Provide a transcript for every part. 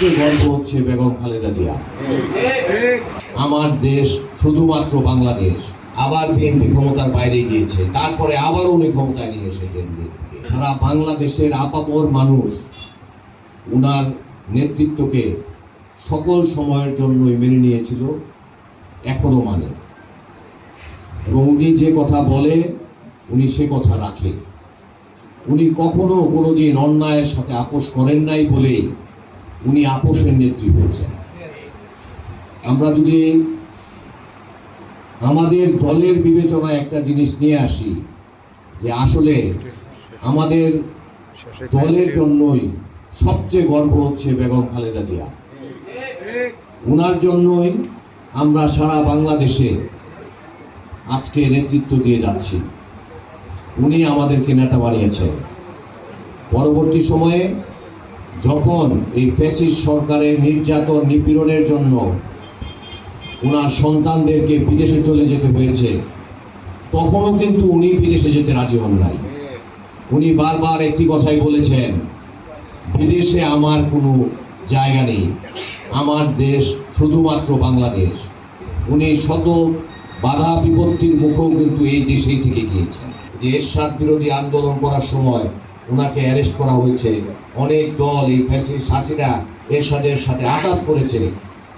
সবচেয়ে গর্ব হচ্ছে বেগম খালেদা জিয়া। আমার দেশ শুধুমাত্র বাংলাদেশ। আবার বিএনপি ক্ষমতার বাইরে গিয়েছে, তারপরে আবারও উনি ক্ষমতায় নিয়ে এসেছেন। সারা বাংলাদেশের আপামর মানুষ উনার নেতৃত্বকে সকল সময়ের জন্যই মেনে নিয়েছিল, এখনো মানে। এবং উনি যে কথা বলে উনি সে কথা রাখে। উনি কখনো কোনোদিন অন্যায়ের সাথে আপোষ করেন নাই বলেই উনি আপোষের নেত্রী হয়েছেন। আমরা যদি আমাদের দলের বিবেচনায় একটা জিনিস নিয়ে আসি, যে আসলে আমাদের দলের জন্যই সবচেয়ে গর্ব হচ্ছে বেগম খালেদা জিয়া। উনার জন্যই আমরা সারা বাংলাদেশে আজকে নেতৃত্ব দিয়ে যাচ্ছি। উনি আমাদেরকে নেতা বানিয়েছেন। পরবর্তী সময়ে যখন এই ফ্যাসিস্ট সরকারের নির্যাতন নিপীড়নের জন্য উনার সন্তানদেরকে বিদেশে চলে যেতে হয়েছে, তখনও কিন্তু উনি বিদেশে যেতে রাজি হন নাই। উনি বারবার একটি কথাই বলেছেন, বিদেশে আমার কোনো জায়গা নেই, আমার দেশ শুধুমাত্র বাংলাদেশ। উনি শত বাধা বিপত্তির মুখেও কিন্তু এই দেশেই থেকে গিয়েছেন। যে এরশাদ বিরোধী আন্দোলন করার সময় ওনাকে অ্যারেস্ট করা হয়েছে, অনেক দল এই ফ্যাসিস্ট হাসিনা এরশাদের সাথে আঘাত করেছে।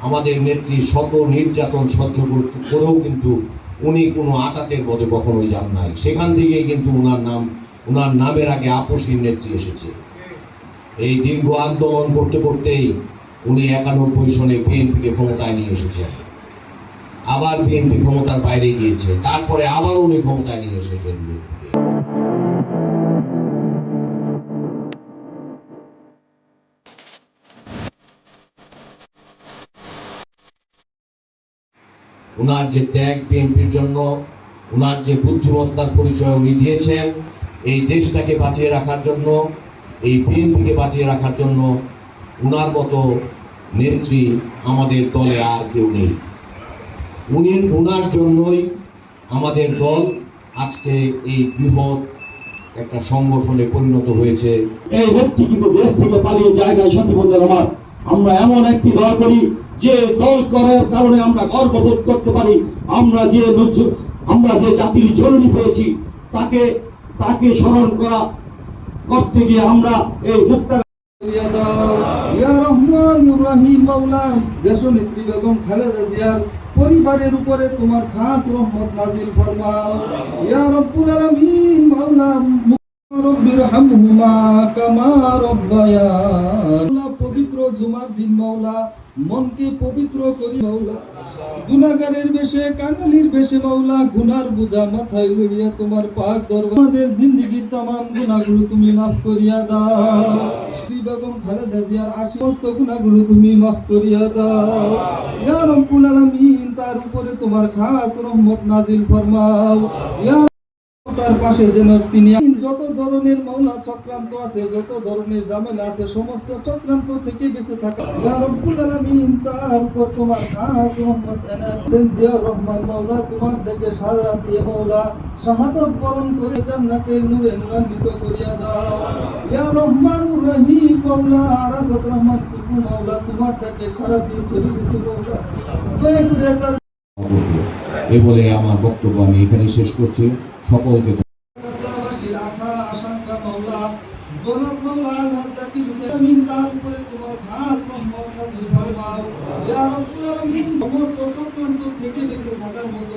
আমাদের নেত্রী শত নির্যাতন সহ্য করেও কিন্তু উনি কোনো আঘাতের পথে কখনোই যান নাই। সেখান থেকেই কিন্তু ওনার নামের আগে আপোষের নেত্রী এসেছে। এই দীর্ঘ আন্দোলন করতে করতেই উনি 91 সনে বিএনপিকে ক্ষমতায় নিয়ে এসেছেন। আবার বিএনপি ক্ষমতার বাইরে গিয়েছে, তারপরে আবারও উনি ক্ষমতায় নিয়ে এসেছেন বিএনপিকে। উনার যে ত্যাগ বিএনপির জন্য, উনার যে বুদ্ধিমত্তার পরিচয় উনি দিয়েছেন এই দেশটাকে বাঁচিয়ে রাখার জন্য, এই বিএনপিকে বাঁচিয়ে রাখার জন্য, উনার মতো নেত্রী আমাদের দলে আর কেউ নেই। উনার জন্যই আমাদের দল আজকে এই বৃহৎ একটা সংগঠনে পরিণত হয়েছে। এই ব্যক্তি কিন্তু দেশ থেকে পালিয়ে যায় না। সাথী বন্ধুরা আমার, আমরা এমন একটি দল করি যে দল করার কারণে আমরা গর্ববোধ করতে পারি। আমরা যে জাতির জননী পেয়েছি তাকে স্মরণ করতে গিয়ে আমরা এই মুক্তা দেশনেত্রী বেগম খালেদা জিয়ার পরিবারের উপরে তোমার খাস রহমত নাজিল ফরমাও। ইয়া রব্বুল আলামিন মাওলা রব্বিরহামহুমা কামা রব্বায়ানি। পবিত্র জুমার দিন মাওলা মনকে পবিত্র করি মাওলা, গুনাহগারের বেশে কাঙালির বেশে মাওলা গুনার বোঝা মাথায় লইয়া তোমার পাক দরবার আমাদের জিন্দেগীর तमाम গুনাহগুলো তুমি maaf করিয়া দাও। বেগম খালেদা জিয়ার সমস্ত গুনাহগুলো তুমি maaf করিয়া দাও। ইয়া রব্বুল আলামিন তার উপরে তোমার খাস রহমত নাজিল ফরমাও। ইয়া তার পাশে যেন তিনি যত ধরনের মাওলা চক্রান্ত আছে, যত ধরনের ঝামেলা আছে, সমস্ত চক্রান্ত থেকে বেঁচে থাকা। ইয়া রব্বুল আলামিন তার উপর তোমার খাস রহমত এনায়েত করেন। জিয়া রহমান মাওলা তোমার ডেকে সাজা দিয়ে মাওলা শাহাদাত বরণ করে জান্নাতের নূরে নূরান্বিত করিয়া দাও। ইয়া রহমানুর রহিম মাওলা রাহমত রহমত কুকু মাওলা তোমার ডেকে সারা দিয়ে চলে গেছে মাওলা। দয়া করে তার এই বলে আমার বক্তব্য আমি এখানে শেষ করছি। সকলকে জনাব মাওলা আল্লাহ জাকির হুসাইন তার উপরে তোমার খাস রহমত নাযিল ফরমাও। ইয়া রাব্বুল আলামিন সমস্ত চক্রান্ত থেকে বেঁচে থাকার মতো